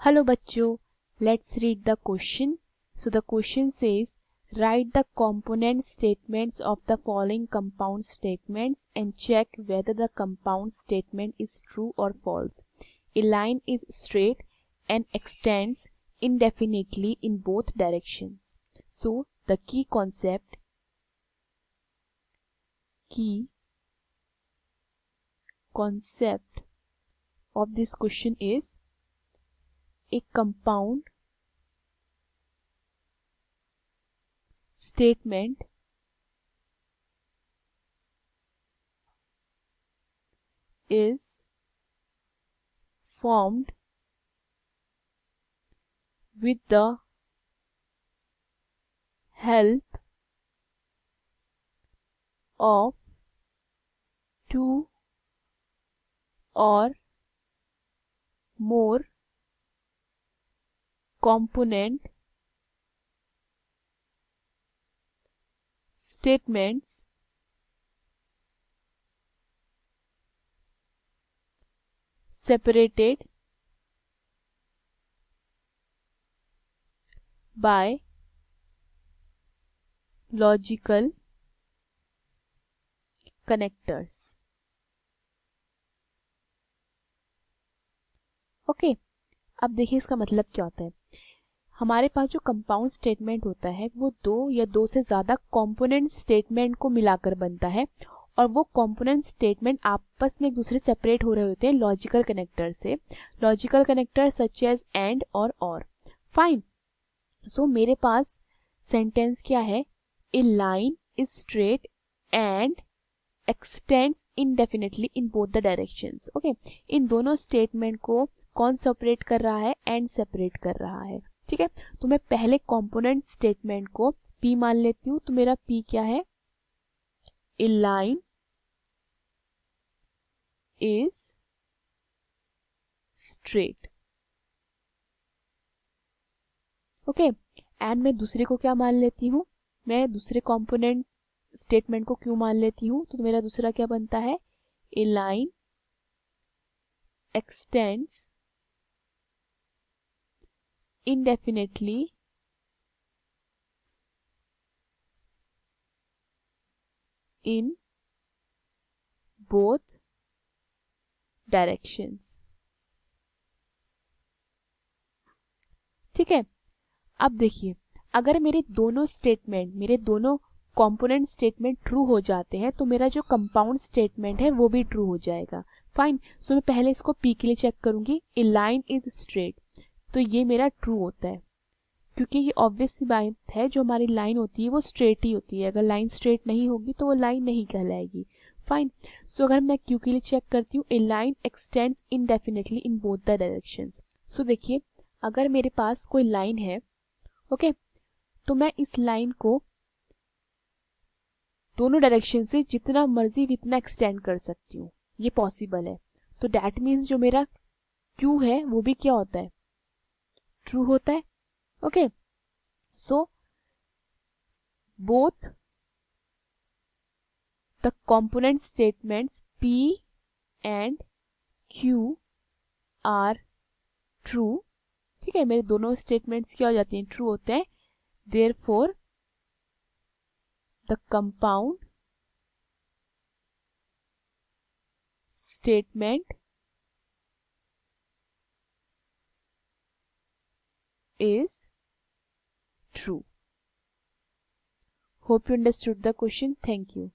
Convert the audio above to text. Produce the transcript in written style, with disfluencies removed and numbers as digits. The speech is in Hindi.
Hello bachcho, let's read the question. So the question says, write the component statements of the following compound statements and check whether the compound statement is true or false. A line is straight and extends indefinitely in both directions. So the key concept of this question is a compound statement is formed with the help of two or more component statements separated by logical connectors. Okay अब देखिए इसका मतलब क्या होता है। हमारे पास जो कंपाउंड स्टेटमेंट होता है वो दो या दो से ज्यादा कंपोनेंट स्टेटमेंट को मिलाकर बनता है और वो कंपोनेंट स्टेटमेंट आपस में एक दूसरे सेपरेट हो रहे होते हैं लॉजिकल कनेक्टर से। Logical connector such as and और फाइन। सो मेरे पास सेंटेंस क्या है, a line is straight and extends indefinitely in both the directions. Okay इन दोनों स्टेटमेंट को कौन सेपरेट कर रहा है, एंड सेपरेट कर रहा है। ठीक है, तो मैं पहले कंपोनेंट स्टेटमेंट को P मान लेती हूँ। तो मेरा P क्या है, a line is straight. Okay and मैं दूसरे को क्या मान लेती हूँ, मैं दूसरे कंपोनेंट स्टेटमेंट को क्यों मान लेती हूँ। तो मेरा दूसरा क्या बनता है, a line extends indefinitely in both directions. ठीक है, अब देखिए अगर मेरे दोनों कंपोनेंट स्टेटमेंट ट्रू हो जाते हैं तो मेरा जो कंपाउंड स्टेटमेंट है वो भी ट्रू हो जाएगा। फाइन, सो मैं पहले इसको P के लिए चेक करूंगी। ए लाइन इज स्ट्रेट, तो ये मेरा ट्रू होता है क्योंकि ये ऑब्वियस सी बात है, जो हमारी लाइन होती है वो स्ट्रेट ही होती है। अगर लाइन स्ट्रेट नहीं होगी तो वो लाइन नहीं कहलाएगी। फाइन, सो अगर मैं Q के लिए चेक करती हूँ, a line extends indefinitely in both the directions. So देखिए अगर मेरे पास कोई लाइन है, ओके तो मैं इस लाइन को दोनों डायरेक्शन से जितना मर्जी इतना एक्सटेंड कर सकती हूँ, ये पॉसिबल है। तो दैट मीन्स जो मेरा Q है वो भी क्या होता है, ट्रू होता है। Okay so both the component statements P and Q are true। ठीक है, मेरे दोनों स्टेटमेंट्स क्या हो जाते हैं, ट्रू होते हैं। therefore the compound statement is true. Hope you understood the question. Thank you.